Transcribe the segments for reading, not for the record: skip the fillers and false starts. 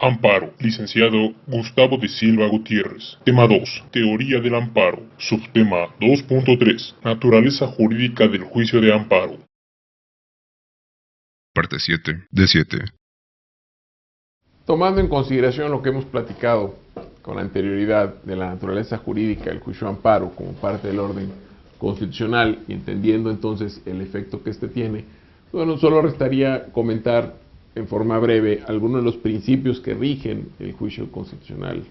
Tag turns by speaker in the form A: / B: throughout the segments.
A: Amparo, licenciado Gustavo de Silva Gutiérrez. Tema 2. Teoría del amparo. Subtema 2.3. Naturaleza jurídica del juicio de amparo.
B: Parte 7, de 7.
C: Tomando en consideración lo que hemos platicado con anterioridad de la naturaleza jurídica del juicio de amparo como parte del orden constitucional y entendiendo entonces el efecto que éste tiene, bueno, solo restaría comentar en forma breve algunos de los principios que rigen el juicio constitucional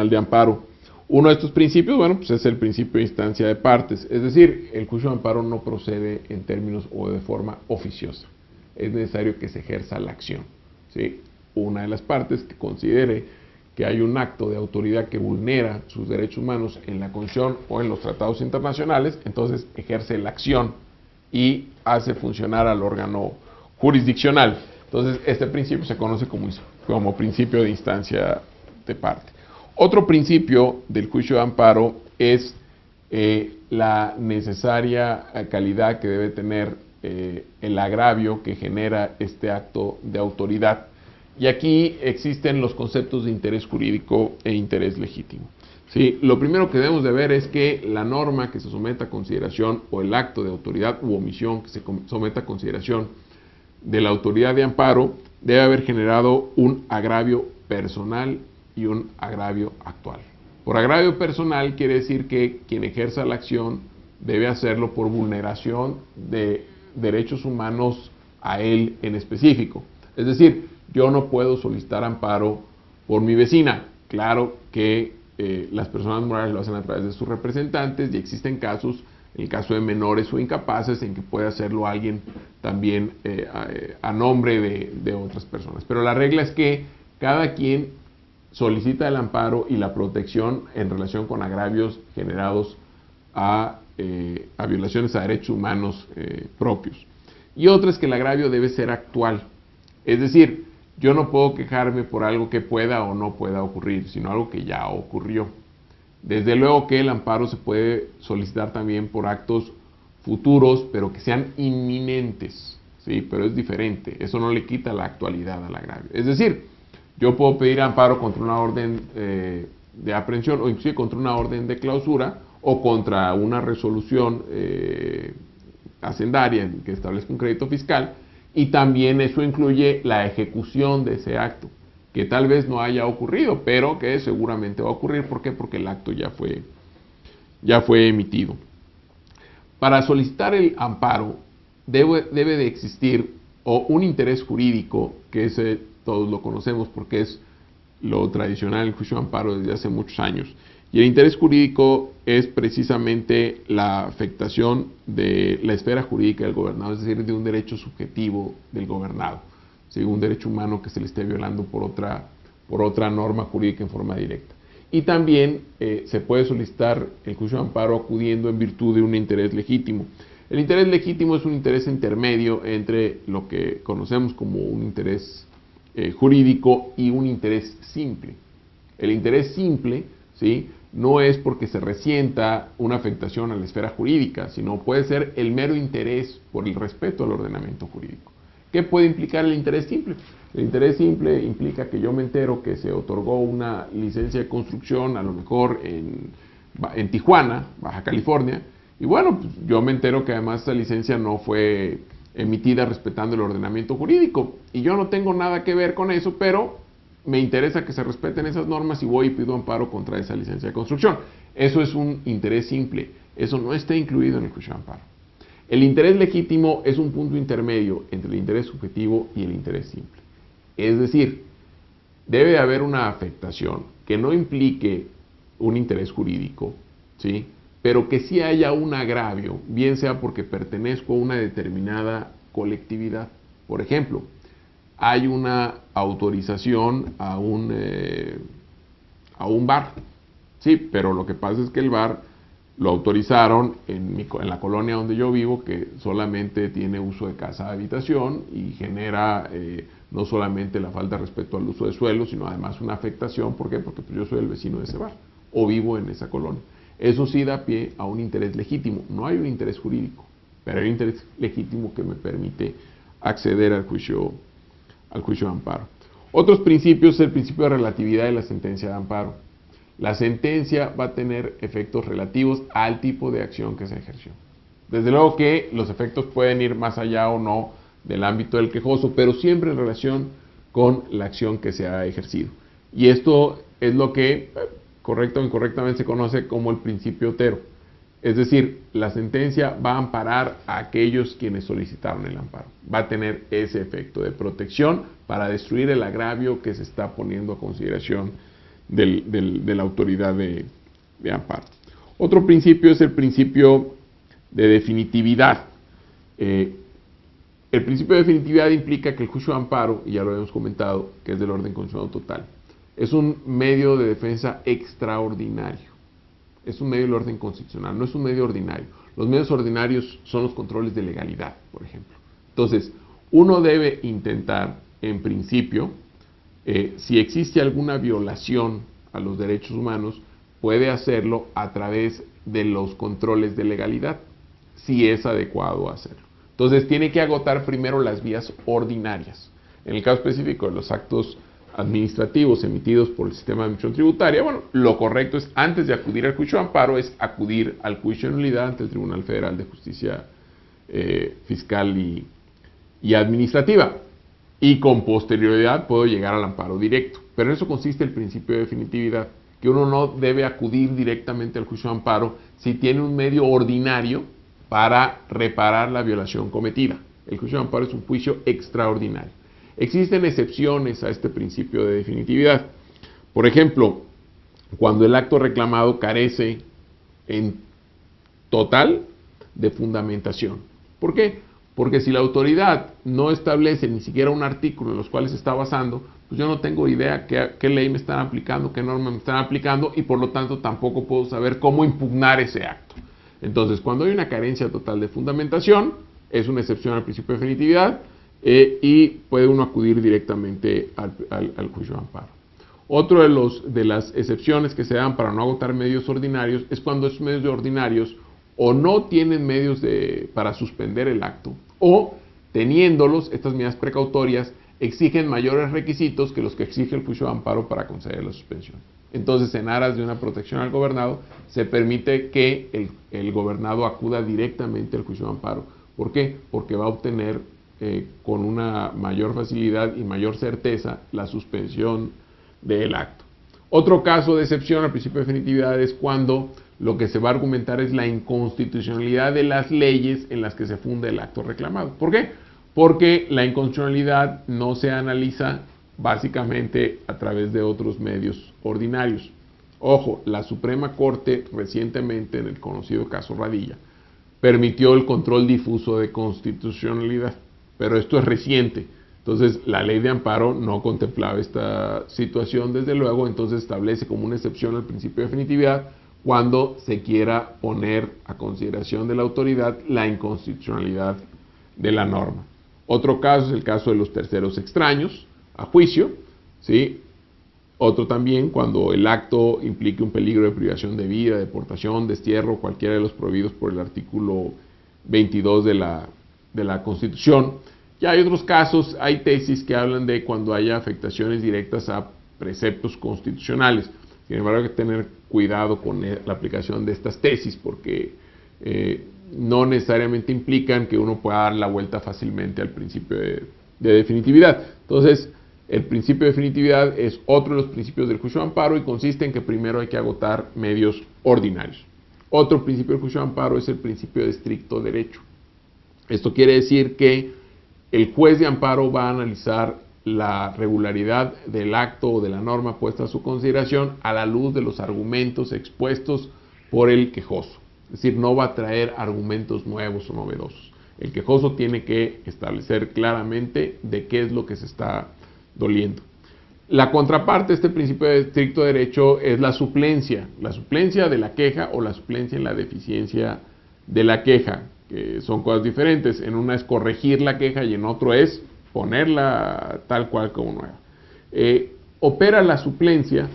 C: de amparo. Uno de estos principios, bueno, pues es el principio de instancia de partes, es decir, el juicio de amparo no procede en términos o de forma oficiosa, es necesario que se ejerza la acción, ¿sí? Una de las partes que considere que hay un acto de autoridad que vulnera sus derechos humanos en la Constitución o en los tratados internacionales, entonces ejerce la acción y hace funcionar al órgano jurisdiccional. Entonces, este principio se conoce como principio de instancia de parte. Otro principio del juicio de amparo es la necesaria calidad que debe tener el agravio que genera este acto de autoridad. Y aquí existen los conceptos de interés jurídico e interés legítimo. ¿Sí? Lo primero que debemos de ver es que la norma que se someta a consideración o el acto de autoridad u omisión que se someta a consideración de la autoridad de amparo debe haber generado un agravio personal y un agravio actual. Por agravio personal quiere decir que quien ejerza la acción debe hacerlo por vulneración de derechos humanos a él en específico. Es decir, yo no puedo solicitar amparo por mi vecina. Claro que las personas morales lo hacen a través de sus representantes y existen casos, en el caso de menores o incapaces, en que puede hacerlo alguien también a nombre de otras personas. Pero la regla es que cada quien solicita el amparo y la protección en relación con agravios generados a violaciones a derechos humanos propios. Y otra es que el agravio debe ser actual. Es decir, yo no puedo quejarme por algo que pueda o no pueda ocurrir, sino algo que ya ocurrió. Desde luego que el amparo se puede solicitar también por actos futuros, pero que sean inminentes, ¿sí? Pero es diferente, eso no le quita la actualidad al agravio. Es decir, yo puedo pedir amparo contra una orden de aprehensión o inclusive contra una orden de clausura o contra una resolución hacendaria que establezca un crédito fiscal, y también eso incluye la ejecución de ese acto, que tal vez no haya ocurrido, pero que seguramente va a ocurrir. ¿Por qué? Porque el acto ya fue emitido. Para solicitar el amparo debe de existir un interés jurídico, que ese todos lo conocemos porque es lo tradicional en el juicio de amparo desde hace muchos años. Y el interés jurídico es precisamente la afectación de la esfera jurídica del gobernado, es decir, de un derecho subjetivo del gobernado, ¿sí? Un derecho humano que se le esté violando por otra norma jurídica en forma directa. Y también se puede solicitar el juicio de amparo acudiendo en virtud de un interés legítimo. El interés legítimo es un interés intermedio entre lo que conocemos como un interés jurídico y un interés simple. El interés simple, ¿sí?, no es porque se resienta una afectación a la esfera jurídica, sino puede ser el mero interés por el respeto al ordenamiento jurídico. ¿Qué puede implicar el interés simple? El interés simple implica que yo me entero que se otorgó una licencia de construcción, a lo mejor en Tijuana, Baja California, y bueno, pues yo me entero que además esa licencia no fue emitida respetando el ordenamiento jurídico, y yo no tengo nada que ver con eso, pero me interesa que se respeten esas normas y voy y pido amparo contra esa licencia de construcción. Eso es un interés simple, eso no está incluido en el juicio de amparo. El interés legítimo es un punto intermedio entre el interés subjetivo y el interés simple. Es decir, debe haber una afectación que no implique un interés jurídico, ¿sí?, pero que sí haya un agravio, bien sea porque pertenezco a una determinada colectividad. Por ejemplo, hay una autorización a un bar, sí, pero lo que pasa es que el bar lo autorizaron en la colonia donde yo vivo, que solamente tiene uso de casa de habitación y genera no solamente la falta de respeto al uso de suelo, sino además una afectación. ¿Por qué? Porque pues, yo soy el vecino de ese bar o vivo en esa colonia. Eso sí da pie a un interés legítimo. No hay un interés jurídico, pero hay un interés legítimo que me permite acceder al juicio de amparo. Otros principios es el principio de relatividad de la sentencia de amparo. La sentencia va a tener efectos relativos al tipo de acción que se ejerció. Desde luego que los efectos pueden ir más allá o no del ámbito del quejoso, pero siempre en relación con la acción que se ha ejercido. Y esto es lo que, correcto o incorrectamente, se conoce como el principio Otero. Es decir, la sentencia va a amparar a aquellos quienes solicitaron el amparo. Va a tener ese efecto de protección para destruir el agravio que se está poniendo a consideración de la autoridad de amparo. Otro principio es el principio de definitividad. El principio de definitividad implica que el juicio de amparo, y ya lo habíamos comentado, que es del orden constitucional total, es un medio de defensa extraordinario. Es un medio del orden constitucional, no es un medio ordinario. Los medios ordinarios son los controles de legalidad, por ejemplo. Entonces, uno debe intentar, en principio, si existe alguna violación a los derechos humanos, puede hacerlo a través de los controles de legalidad, si es adecuado hacerlo. Entonces, tiene que agotar primero las vías ordinarias. En el caso específico de los actos administrativos emitidos por el sistema de administración tributaria, bueno, lo correcto es, antes de acudir al juicio de amparo, es acudir al juicio de nulidad ante el Tribunal Federal de Justicia Fiscal y Administrativa. Y con posterioridad puedo llegar al amparo directo. Pero en eso consiste el principio de definitividad, que uno no debe acudir directamente al juicio de amparo si tiene un medio ordinario para reparar la violación cometida. El juicio de amparo es un juicio extraordinario. Existen excepciones a este principio de definitividad. Por ejemplo, cuando el acto reclamado carece en total de fundamentación. ¿Por qué? Porque si la autoridad no establece ni siquiera un artículo en los cuales se está basando, pues yo no tengo idea qué ley me están aplicando, qué norma me están aplicando, y por lo tanto tampoco puedo saber cómo impugnar ese acto. Entonces, cuando hay una carencia total de fundamentación, es una excepción al principio de definitividad, y puede uno acudir directamente al juicio de amparo. Otro de las excepciones que se dan para no agotar medios ordinarios es cuando esos medios ordinarios o no tienen medios para suspender el acto, o teniéndolos, estas medidas precautorias exigen mayores requisitos que los que exige el juicio de amparo para conceder la suspensión. Entonces, en aras de una protección al gobernado, se permite que el gobernado acuda directamente al juicio de amparo. ¿Por qué? Porque va a obtener con una mayor facilidad y mayor certeza la suspensión del acto. Otro caso de excepción al principio de definitividad es cuando lo que se va a argumentar es la inconstitucionalidad de las leyes en las que se funda el acto reclamado. ¿Por qué? Porque la inconstitucionalidad no se analiza básicamente a través de otros medios ordinarios. Ojo, la Suprema Corte recientemente, en el conocido caso Radilla, permitió el control difuso de constitucionalidad, pero esto es reciente. Entonces, la ley de amparo no contemplaba esta situación, desde luego, entonces establece como una excepción al principio de definitividad cuando se quiera poner a consideración de la autoridad la inconstitucionalidad de la norma. Otro caso es el caso de los terceros extraños a juicio, ¿sí? Otro también cuando el acto implique un peligro de privación de vida, deportación, destierro, cualquiera de los prohibidos por el artículo 22 de la Constitución. Y hay otros casos, hay tesis que hablan de cuando haya afectaciones directas a preceptos constitucionales. Sin embargo, hay que tener cuidado con la aplicación de estas tesis porque no necesariamente implican que uno pueda dar la vuelta fácilmente al principio de definitividad. Entonces, el principio de definitividad es otro de los principios del juicio de amparo y consiste en que primero hay que agotar medios ordinarios. Otro principio del juicio de amparo es el principio de estricto derecho. Esto quiere decir que el juez de amparo va a analizar la regularidad del acto o de la norma puesta a su consideración a la luz de los argumentos expuestos por el quejoso. Es decir, no va a traer argumentos nuevos o novedosos. El quejoso tiene que establecer claramente de qué es lo que se está doliendo. La contraparte de este principio de estricto derecho es la suplencia de la queja o la suplencia en la deficiencia de la queja, que son cosas diferentes. En una es corregir la queja y en otro es ponerla tal cual como nueva. Opera la suplencia,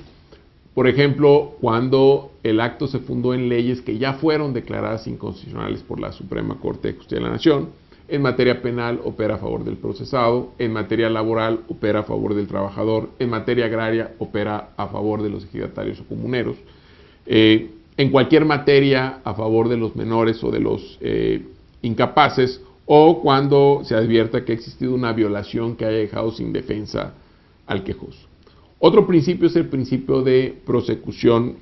C: por ejemplo, cuando el acto se fundó en leyes que ya fueron declaradas inconstitucionales por la Suprema Corte de Justicia de la Nación, En materia penal opera a favor del procesado, en materia laboral opera a favor del trabajador, en materia agraria opera a favor de los ejidatarios o comuneros, en cualquier materia a favor de los menores o de los incapaces, o cuando se advierta que ha existido una violación que haya dejado sin defensa al quejoso. Otro principio es el principio de prosecución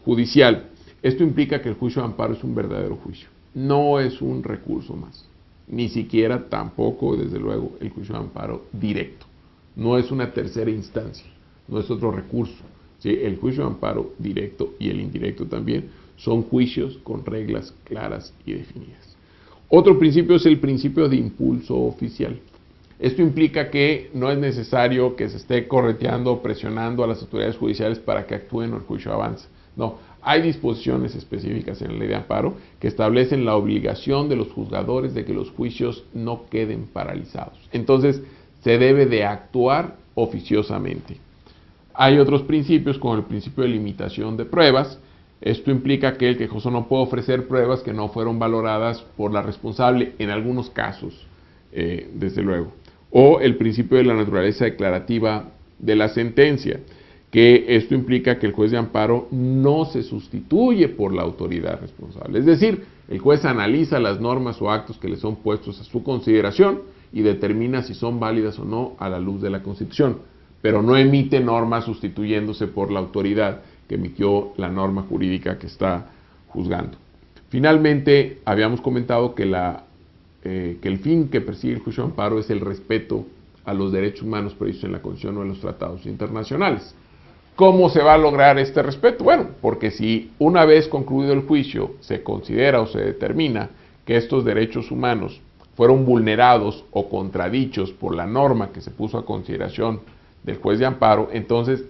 C: judicial. Esto implica que el juicio de amparo es un verdadero juicio, no es un recurso más, ni siquiera tampoco, desde luego, el juicio de amparo directo. No es una tercera instancia, no es otro recurso. ¿Sí? El juicio de amparo directo y el indirecto también son juicios con reglas claras y definidas. Otro principio es el principio de impulso oficial. Esto implica que no es necesario que se esté correteando o presionando a las autoridades judiciales para que actúen o el juicio avance. No, hay disposiciones específicas en la ley de amparo que establecen la obligación de los juzgadores de que los juicios no queden paralizados. Entonces, se debe de actuar oficiosamente. Hay otros principios, como el principio de limitación de pruebas. Esto implica que el quejoso no puede ofrecer pruebas que no fueron valoradas por la responsable, en algunos casos, desde luego. O el principio de la naturaleza declarativa de la sentencia, que esto implica que el juez de amparo no se sustituye por la autoridad responsable. Es decir, el juez analiza las normas o actos que le son puestos a su consideración y determina si son válidas o no a la luz de la Constitución, pero no emite normas sustituyéndose por la autoridad que emitió la norma jurídica que está juzgando. Finalmente, habíamos comentado que el fin que persigue el juicio de amparo es el respeto a los derechos humanos previstos en la Constitución o en los tratados internacionales. ¿Cómo se va a lograr este respeto? Bueno, porque si una vez concluido el juicio se considera o se determina que estos derechos humanos fueron vulnerados o contradichos por la norma que se puso a consideración del juez de amparo, entonces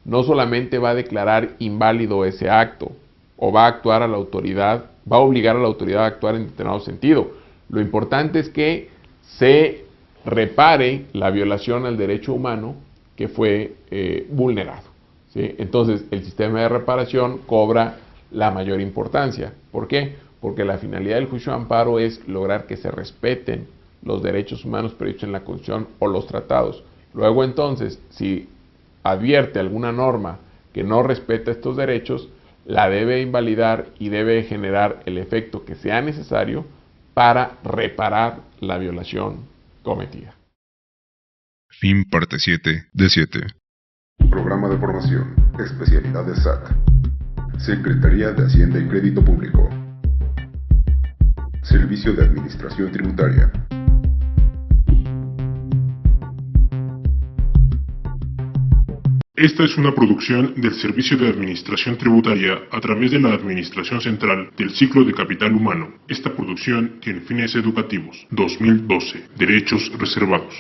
C: no solamente va a declarar inválido ese acto o va a obligar a la autoridad a actuar en determinado sentido. Lo importante es que se repare la violación al derecho humano que fue vulnerado. ¿Sí? Entonces, el sistema de reparación cobra la mayor importancia. ¿Por qué? Porque la finalidad del juicio de amparo es lograr que se respeten los derechos humanos previstos en la Constitución o los tratados. Luego, entonces, si advierte alguna norma que no respeta estos derechos, la debe invalidar y debe generar el efecto que sea necesario para reparar la violación cometida.
B: Fin parte 7 de 7.
D: Programa de formación, especialidad de SAT. Secretaría de Hacienda y Crédito Público. Servicio de Administración Tributaria.
A: Esta es una producción del Servicio de Administración Tributaria a través de la Administración Central del Ciclo de Capital Humano. Esta producción tiene fines educativos. 2012. Derechos reservados.